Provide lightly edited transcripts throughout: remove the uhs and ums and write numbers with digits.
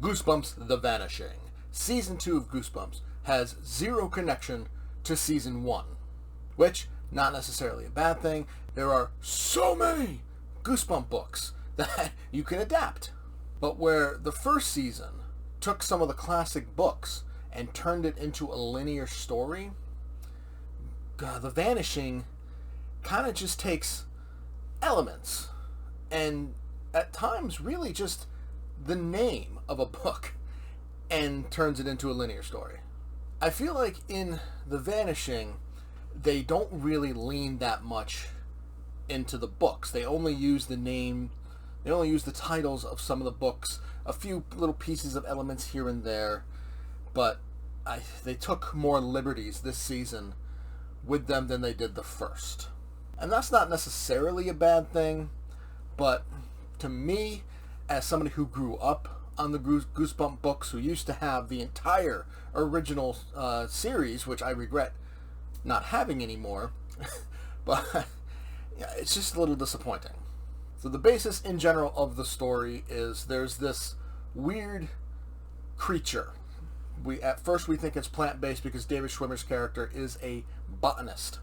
Goosebumps The Vanishing. Season 2 of Goosebumps has zero connection to Season 1, which, not necessarily a bad thing. There are so many Goosebump books that you can adapt. But where the first season took some of the classic books and turned it into a linear story, The Vanishing kind of just takes elements and at times really just the name of a book and turns it into a linear story. I feel like in The Vanishing, they don't really lean that much into the books. They only use the name, they only use the titles of some of the books, a few little pieces of elements here and there, but they took more liberties this season with them than they did the first. And that's not necessarily a bad thing, but to me, as somebody who grew up on the Goosebump books, who used to have the entire original series, which I regret not having anymore, but yeah, it's just a little disappointing. So the basis in general of the story is there's this weird creature. At first we think it's plant-based because David Schwimmer's character is a botanist.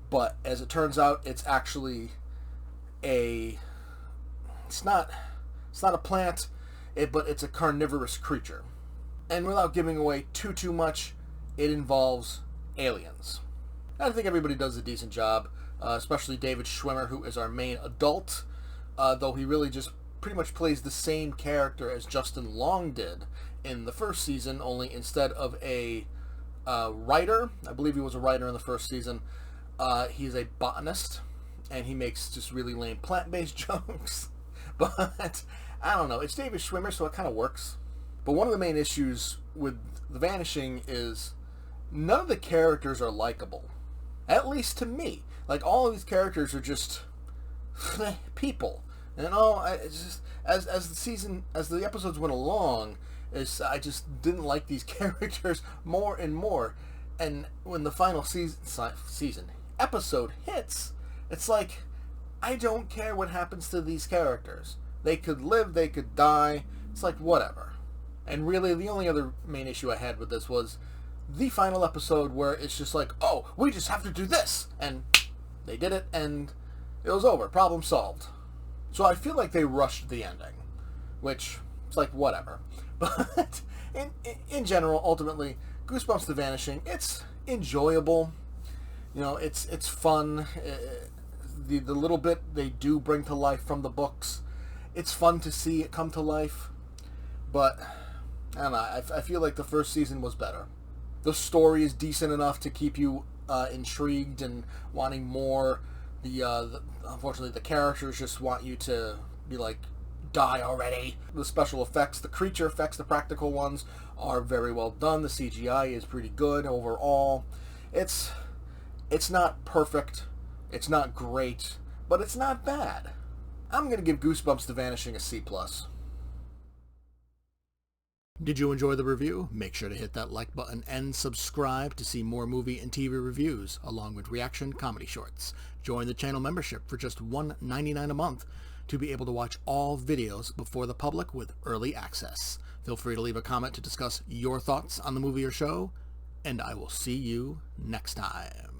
But as it turns out, it's actually it's not a plant, but it's a carnivorous creature. And without giving away too much, it involves aliens. I think everybody does a decent job, especially David Schwimmer, who is our main adult, though he really just pretty much plays the same character as Justin Long did in the first season, only instead of a writer, I believe he was a writer in the first season, he's a botanist, and he makes just really lame plant-based jokes. But I don't know, it's David Schwimmer, so it kind of works. But one of the main issues with The Vanishing is none of the characters are likable. At least to me. Like, all of these characters are just people. And it's just, as the episodes went along, I just didn't like these characters more and more. And when the final episode hits, it's like, I don't care what happens to these characters. They could live, they could die. It's like, whatever. And really, the only other main issue I had with this was the final episode where it's just like, oh, we just have to do this. And they did it, and it was over. Problem solved. So I feel like they rushed the ending, which it's like, whatever. But in general, ultimately, Goosebumps The Vanishing, it's enjoyable. You know, it's fun. The little bit they do bring to life from the books, it's fun to see it come to life. But I don't know, I feel like the first season was better. The story is decent enough to keep you intrigued and wanting more. Unfortunately, the characters just want you to be like, die already. The special effects, the creature effects, the practical ones are very well done. The CGI is pretty good overall. It's not perfect. It's not great, but it's not bad. I'm going to give Goosebumps The Vanishing a C+. Did you enjoy the review? Make sure to hit that like button and subscribe to see more movie and TV reviews, along with reaction comedy shorts. Join the channel membership for just $1.99 a month to be able to watch all videos before the public with early access. Feel free to leave a comment to discuss your thoughts on the movie or show, and I will see you next time.